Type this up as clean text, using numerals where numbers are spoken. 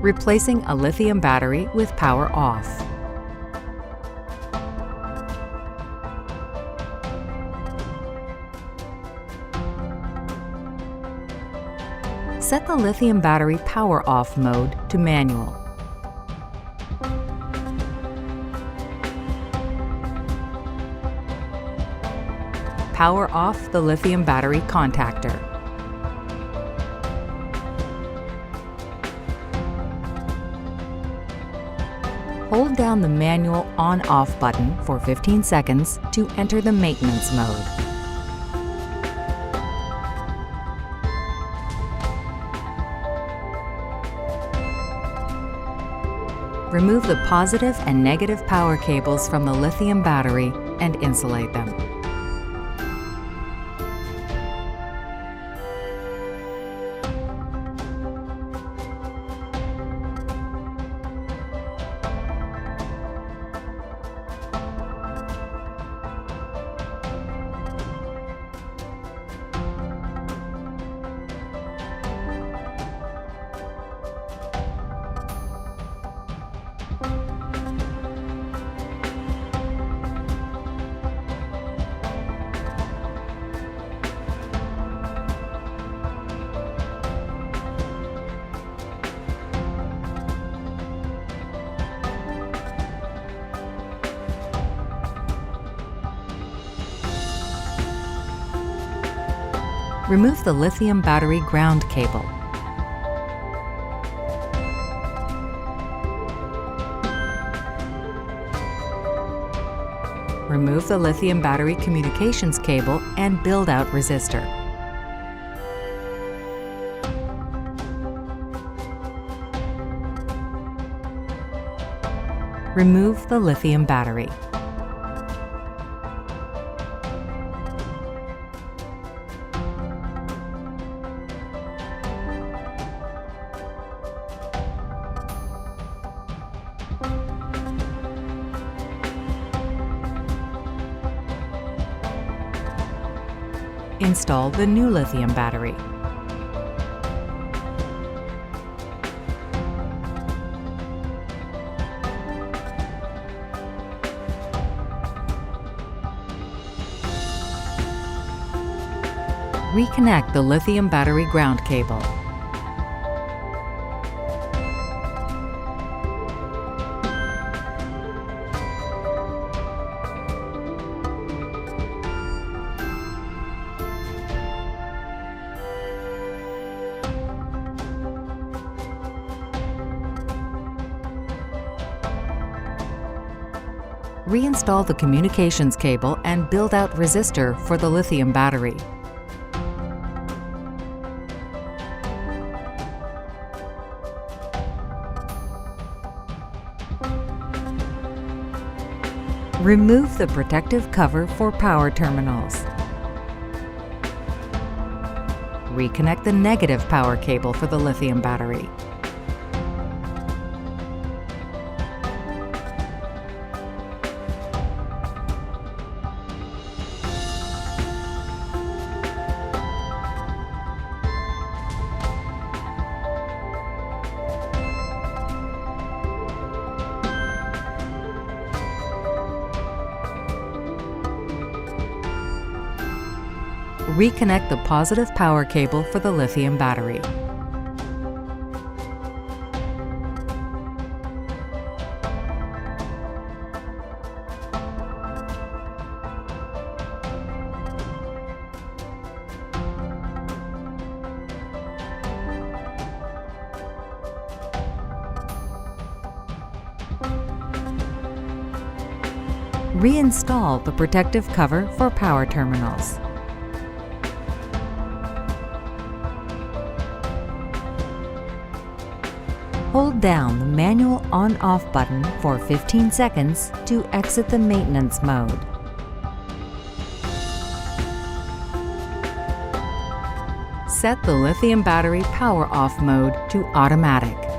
Replacing a lithium battery with power off. Set the lithium battery power off mode to manual. Power off the lithium battery contactor. Hold down the manual on-off button for 15 seconds to enter the maintenance mode. Remove the positive and negative power cables from the lithium battery and insulate them. Remove the lithium battery ground cable. Remove the lithium battery communications cable and build-out resistor. Remove the lithium battery. Install the new lithium battery. Reconnect the lithium battery ground cable. Reinstall the communications cable and build-out resistor for the lithium battery. Remove the protective cover for power terminals. Reconnect the negative power cable for the lithium battery. Reconnect the positive power cable for the lithium battery. Reinstall the protective cover for power terminals. Hold down the manual on-off button for 15 seconds to exit the maintenance mode. Set the lithium battery power off mode to automatic.